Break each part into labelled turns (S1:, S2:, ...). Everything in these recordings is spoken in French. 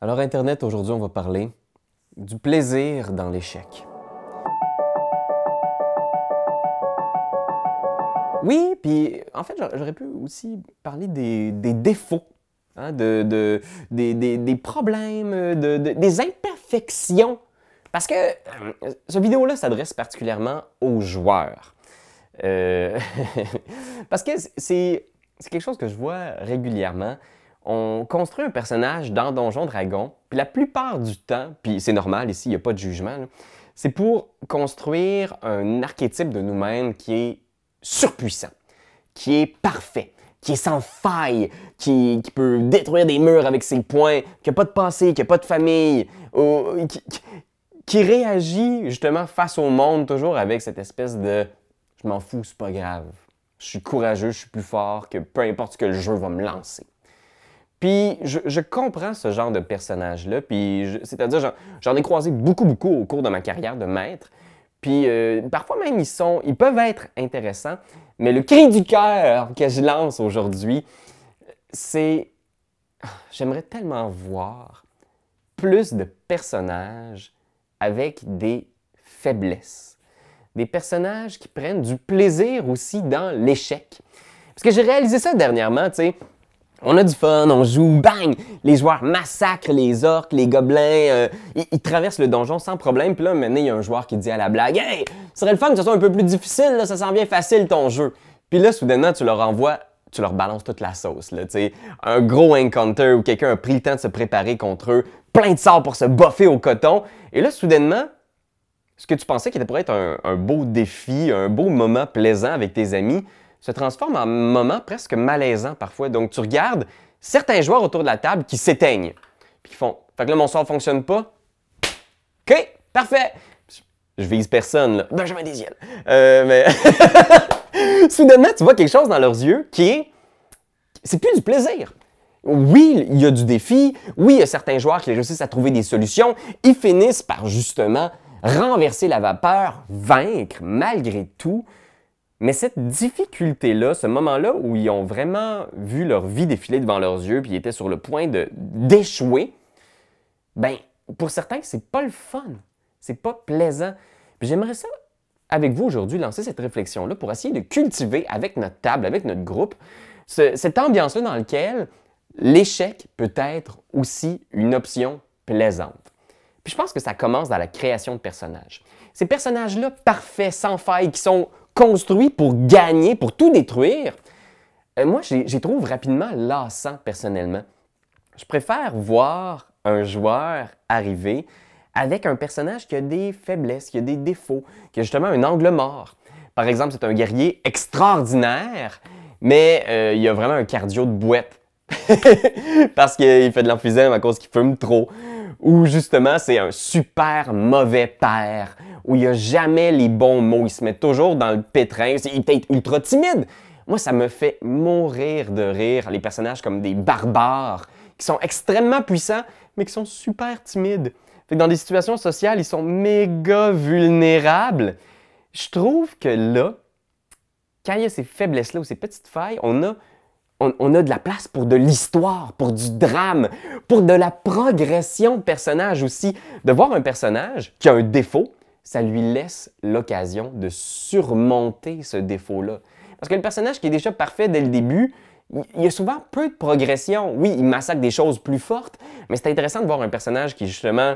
S1: Alors Internet, aujourd'hui, on va parler du plaisir dans l'échec. Oui, puis en fait, j'aurais pu aussi parler des défauts, hein, des problèmes, des imperfections. Parce que cette vidéo-là s'adresse particulièrement aux joueurs. Parce que c'est quelque chose que je vois régulièrement. On construit un personnage dans Donjon Dragon, puis la plupart du temps, puis c'est normal ici, il n'y a pas de jugement, c'est pour construire un archétype de nous-mêmes qui est surpuissant, qui est parfait, qui est sans faille, qui peut détruire des murs avec ses poings, qui n'a pas de passé, qui n'a pas de famille, qui réagit justement face au monde toujours avec cette espèce de « je m'en fous, c'est pas grave, je suis courageux, je suis plus fort que peu importe ce que le jeu va me lancer ». Puis je comprends ce genre de personnage-là, puis c'est-à-dire j'en ai croisé beaucoup au cours de ma carrière de maître, puis parfois même ils peuvent être intéressants, mais le cri du cœur que je lance aujourd'hui, c'est j'aimerais tellement voir plus de personnages avec des faiblesses, des personnages qui prennent du plaisir aussi dans l'échec. Parce que j'ai réalisé ça dernièrement, tu sais. On a du fun, on joue, bang! Les joueurs massacrent les orques, les gobelins, ils traversent le donjon sans problème. Puis là, maintenant, il y a un joueur qui dit à la blague « Hey, ce serait le fun que ce soit un peu plus difficile, là, ça s'en vient facile ton jeu. » Puis là, soudainement, tu leur envoies, tu leur balances toute la sauce, là, tu sais. Un gros encounter où quelqu'un a pris le temps de se préparer contre eux, plein de sorts pour se boffer au coton. Et là, soudainement, ce que tu pensais qu'il pourrait être un beau défi, un beau moment plaisant avec tes amis, se transforme en moment presque malaisant parfois. Donc, tu regardes certains joueurs autour de la table qui s'éteignent. Puis qui font « Fait que là, mon sort ne fonctionne pas. OK, parfait. » Je vise personne, là. Benjamin Desiel. Mais soudainement, tu vois quelque chose dans leurs yeux qui est... C'est plus du plaisir. Oui, il y a du défi. Oui, il y a certains joueurs qui réussissent à trouver des solutions. Ils finissent par, justement, renverser la vapeur, vaincre malgré tout. Mais cette difficulté-là, ce moment-là où ils ont vraiment vu leur vie défiler devant leurs yeux puis ils étaient sur le point d'échouer, ben pour certains, c'est pas le fun. C'est pas plaisant. J'aimerais ça, avec vous aujourd'hui, lancer cette réflexion-là pour essayer de cultiver avec notre table, avec notre groupe, cette ambiance-là dans laquelle l'échec peut être aussi une option plaisante. Puis je pense que ça commence dans la création de personnages. Ces personnages-là, parfaits, sans faille, qui sont construits pour gagner, pour tout détruire, moi, j'y trouve rapidement lassant, personnellement. Je préfère voir un joueur arriver avec un personnage qui a des faiblesses, qui a des défauts, qui a justement un angle mort. Par exemple, c'est un guerrier extraordinaire, mais il a vraiment un cardio de bouette. Parce qu'il fait de l'emphysème à cause qu'il fume trop. Ou justement, c'est un super mauvais père, où il n'y a jamais les bons mots, il se met toujours dans le pétrin, il peut être ultra timide. Moi, ça me fait mourir de rire, les personnages comme des barbares, qui sont extrêmement puissants, mais qui sont super timides. Fait que dans des situations sociales, ils sont méga vulnérables. Je trouve que là, quand il y a ces faiblesses-là ou ces petites failles, on a de la place pour de l'histoire, pour du drame, pour de la progression de personnage aussi. De voir un personnage qui a un défaut, ça lui laisse l'occasion de surmonter ce défaut-là. Parce que le personnage qui est déjà parfait dès le début, il y a souvent peu de progression. Oui, il massacre des choses plus fortes, mais c'est intéressant de voir un personnage qui justement,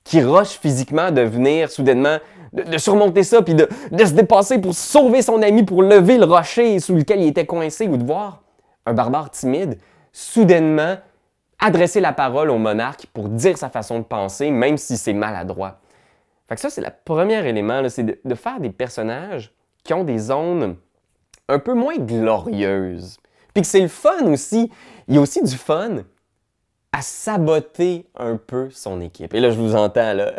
S1: qui rush physiquement de venir soudainement, de surmonter ça, puis de se dépasser pour sauver son ami, pour lever le rocher sous lequel il était coincé, ou de voir un barbare timide, soudainement, adresser la parole au monarque pour dire sa façon de penser, même si c'est maladroit. Fait que ça, c'est le premier élément, c'est de faire des personnages qui ont des zones un peu moins glorieuses. Puis que c'est le fun aussi. Il y a aussi du fun à saboter un peu son équipe. Et là, je vous entends, là.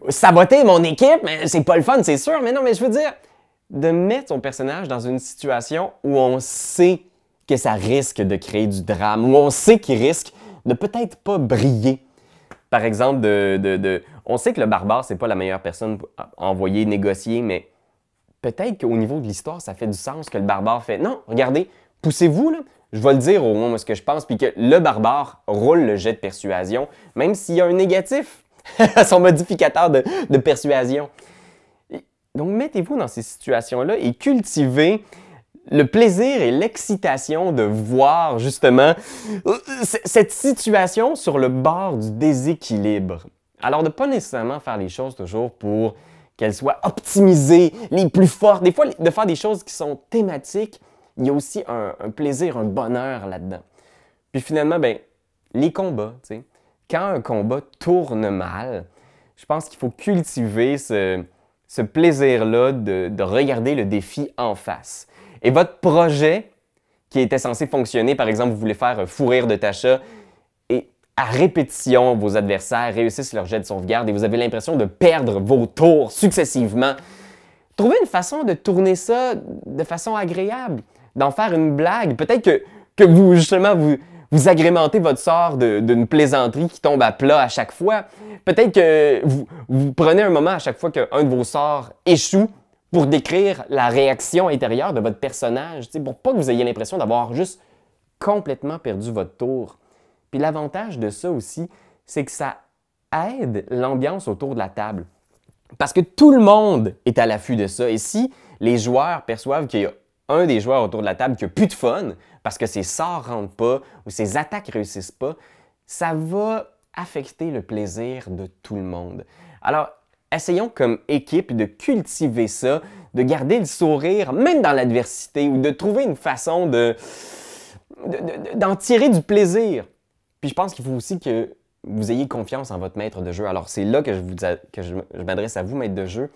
S1: Saboter mon équipe, mais c'est pas le fun, c'est sûr. Mais non, mais je veux dire, de mettre son personnage dans une situation où on sait que ça risque de créer du drame, où on sait qu'il risque de peut-être pas briller. Par exemple, on sait que le barbare, c'est pas la meilleure personne à envoyer négocier, mais peut-être qu'au niveau de l'histoire, ça fait du sens que le barbare fait « Non, regardez, poussez-vous, là, je vais le dire au moins moi, ce que je pense, puis que le barbare roule le jet de persuasion, même s'il y a un négatif à son modificateur de persuasion. Donc, mettez-vous dans ces situations-là et cultivez le plaisir et l'excitation de voir justement cette situation sur le bord du déséquilibre. Alors, de ne pas nécessairement faire les choses toujours pour qu'elles soient optimisées, les plus fortes. Des fois, de faire des choses qui sont thématiques, il y a aussi un plaisir, un bonheur là-dedans. Puis finalement, ben, les combats, tu sais. Quand un combat tourne mal, je pense qu'il faut cultiver ce plaisir-là de regarder le défi en face. Et votre projet, qui était censé fonctionner, par exemple, vous voulez faire fou rire de Tasha, et à répétition, vos adversaires réussissent leur jet de sauvegarde et vous avez l'impression de perdre vos tours successivement. Trouvez une façon de tourner ça de façon agréable, d'en faire une blague. Peut-être que vous, justement, vous agrémentez votre sort d'une plaisanterie qui tombe à plat à chaque fois. Peut-être que vous prenez un moment à chaque fois qu'un de vos sorts échoue pour décrire la réaction intérieure de votre personnage, pour pas que vous ayez l'impression d'avoir juste complètement perdu votre tour. Puis l'avantage de ça aussi, c'est que ça aide l'ambiance autour de la table. Parce que tout le monde est à l'affût de ça. Et si les joueurs perçoivent qu'il y a un des joueurs autour de la table qui n'a plus de fun, parce que ses sorts ne rentrent pas ou ses attaques ne réussissent pas, ça va affecter le plaisir de tout le monde. Alors, essayons comme équipe de cultiver ça, de garder le sourire, même dans l'adversité, ou de trouver une façon d'en tirer du plaisir. Puis je pense qu'il faut aussi que vous ayez confiance en votre maître de jeu. Alors, c'est là que je m'adresse à vous, maître de jeu.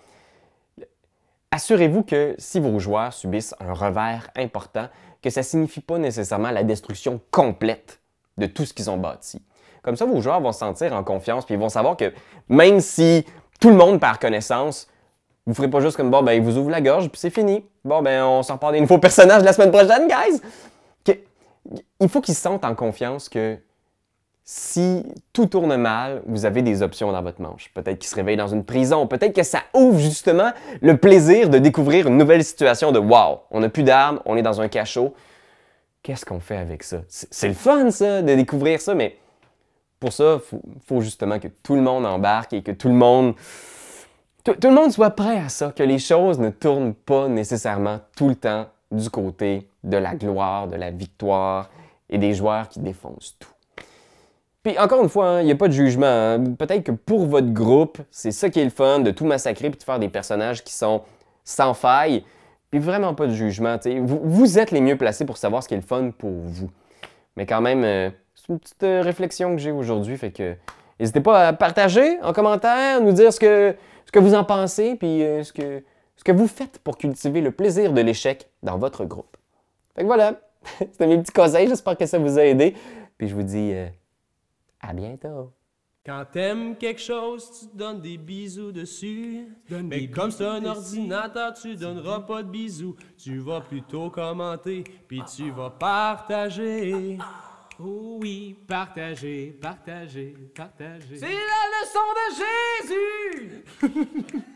S1: Assurez-vous que si vos joueurs subissent un revers important, que ça ne signifie pas nécessairement la destruction complète de tout ce qu'ils ont bâti. Comme ça, vos joueurs vont se sentir en confiance, puis ils vont savoir que même si tout le monde perd connaissance, vous ne ferez pas juste comme, bon, ben, il vous ouvre la gorge, puis c'est fini. Bon, ben, on s'en repart des nouveaux personnages la semaine prochaine, guys! Il faut qu'ils se sentent en confiance que si tout tourne mal, vous avez des options dans votre manche. Peut-être qu'ils se réveillent dans une prison, peut-être que ça ouvre justement le plaisir de découvrir une nouvelle situation de « wow, on n'a plus d'armes, on est dans un cachot. Qu'est-ce qu'on fait avec ça? » C'est le fun, ça, de découvrir ça, mais pour ça, il faut justement que tout le monde embarque et que tout le monde soit prêt à ça, que les choses ne tournent pas nécessairement tout le temps du côté de la gloire, de la victoire et des joueurs qui défoncent tout. Puis encore une fois, il n'y a pas de jugement. Hein. Peut-être que pour votre groupe, c'est ça qui est le fun, de tout massacrer puis de faire des personnages qui sont sans faille. Puis vraiment pas de jugement. Vous êtes les mieux placés pour savoir ce qui est le fun pour vous. Mais quand même, c'est une petite réflexion que j'ai aujourd'hui. Fait que n'hésitez pas à partager en commentaire, nous dire ce que vous en pensez, puis ce que vous faites pour cultiver le plaisir de l'échec dans votre groupe. Fait que voilà, c'était mes petits conseils. J'espère que ça vous a aidé. Puis je vous dis à bientôt.
S2: Quand t'aimes quelque chose, tu donnes des bisous dessus. Mais comme c'est un ordinateur, tu donneras pas de bisous. Tu vas plutôt commenter, puis tu vas partager.
S3: Oh oui, partager, partager, partager.
S2: C'est la leçon de Jésus!